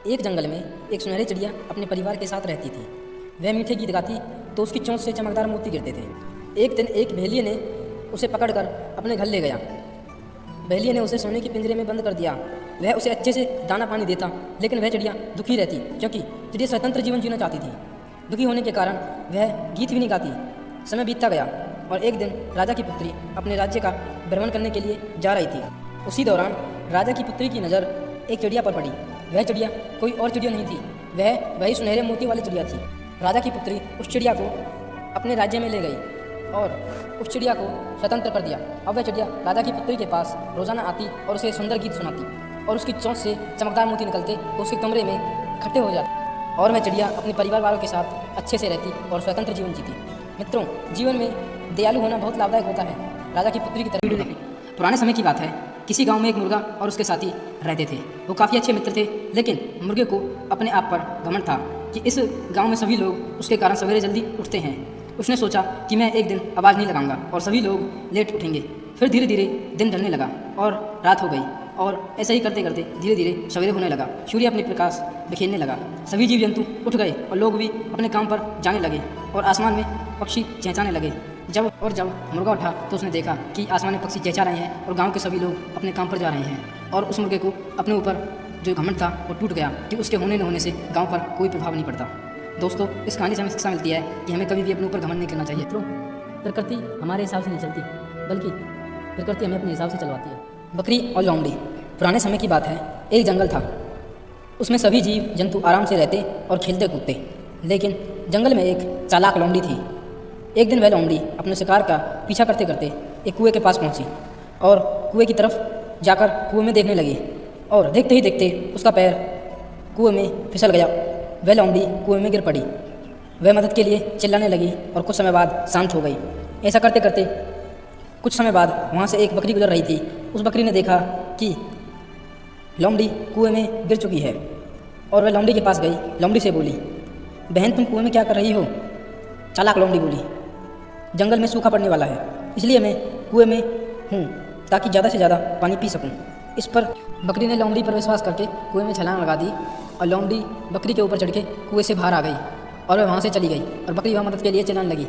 एक जंगल में एक सुनहरी चिड़िया अपने परिवार के साथ रहती थी। वह मीठे गीत गाती तो उसकी चोंच से चमकदार मोती गिरते थे। एक दिन एक भेलिए ने उसे पकड़कर अपने घर ले गया। भेलिए ने उसे सोने के पिंजरे में बंद कर दिया। वह उसे अच्छे से दाना पानी देता, लेकिन वह चिड़िया दुखी रहती क्योंकि चिड़िया स्वतंत्र जीवन जीना चाहती थी। दुखी होने के कारण वह गीत भी नहीं गाती। समय बीतता गया और एक दिन राजा की पुत्री अपने राज्य का भ्रमण करने के लिए जा रही थी। उसी दौरान राजा की पुत्री की नज़र एक चिड़िया पर पड़ी। वह चिड़िया कोई और चिड़िया नहीं थी, वह वही सुनहरे मोती वाली चिड़िया थी। राजा की पुत्री उस चिड़िया को अपने राज्य में ले गई और उस चिड़िया को स्वतंत्र कर दिया। अब वह चिड़िया राजा की पुत्री के पास रोजाना आती और उसे सुंदर गीत सुनाती और उसकी चोंच से चमकदार मोती निकलते तो उसके कमरे में इकट्ठे हो जाते और वह चिड़िया अपने परिवार वालों के साथ अच्छे से रहती और स्वतंत्र जीवन जीती। मित्रों, जीवन में दयालु होना बहुत लाभदायक होता है। राजा की पुत्री की तरह पुराने समय की बात है। किसी गांव में एक मुर्गा और उसके साथी रहते थे। वो काफ़ी अच्छे मित्र थे, लेकिन मुर्गे को अपने आप पर घमंड था कि इस गांव में सभी लोग उसके कारण सवेरे जल्दी उठते हैं। उसने सोचा कि मैं एक दिन आवाज़ नहीं लगाऊंगा और सभी लोग लेट उठेंगे। फिर धीरे धीरे दिन ढलने लगा और रात हो गई और ऐसा ही करते करते धीरे धीरे सवेरे होने लगा। सूर्य अपने प्रकाश बिखेरने लगा। सभी जीव जंतु उठ गए और लोग भी अपने काम पर जाने लगे और आसमान में पक्षी चहचहाने लगे। जब मुर्गा उठा तो उसने देखा कि आसमान में पक्षी चहचहा रहे हैं और गांव के सभी लोग अपने काम पर जा रहे हैं और उस मुर्गे को अपने ऊपर जो घमंड था वो टूट गया कि उसके होने न होने से गांव पर कोई प्रभाव नहीं पड़ता। दोस्तों, इस कहानी से हमें शिक्षा मिलती है कि हमें कभी भी अपने ऊपर घमंड नहीं करना चाहिए। प्रकृति हमारे हिसाब से नहीं चलती, बल्कि प्रकृति हमें अपने हिसाब से चलवाती है। बकरी और लोमड़ी। पुराने समय की बात है। एक जंगल था, उसमें सभी जीव जंतु आराम से रहते और खेलते कूदते, लेकिन जंगल में एक चालाक लोमड़ी थी। एक दिन वह लोमड़ी अपने शिकार का पीछा करते करते एक कुएं के पास पहुंची और कुएं की तरफ जाकर कुएं में देखने लगी और देखते ही देखते उसका पैर कुएं में फिसल गया। वह लोमड़ी कुएं में गिर पड़ी। वह मदद के लिए चिल्लाने लगी और कुछ समय बाद शांत हो गई। ऐसा करते करते कुछ समय बाद वहाँ से एक बकरी गुजर रही थी। उस बकरी ने देखा कि लोमड़ी कुएं में गिर चुकी है और वह लोमड़ी के पास गई। लोमड़ी से बोली, बहन तुम कुएं में क्या कर रही हो? चालाक लोमड़ी बोली, जंगल में सूखा पड़ने वाला है, इसलिए मैं कुएं में हूँ ताकि ज़्यादा से ज़्यादा पानी पी सकूँ। इस पर बकरी ने लोमड़ी पर विश्वास करके कुएं में छलांग लगा दी और लोमड़ी बकरी के ऊपर चढ़ के कुएं से बाहर आ गई और वह वहाँ से चली गई और बकरी वहाँ मदद के लिए चिल्लाने लगी।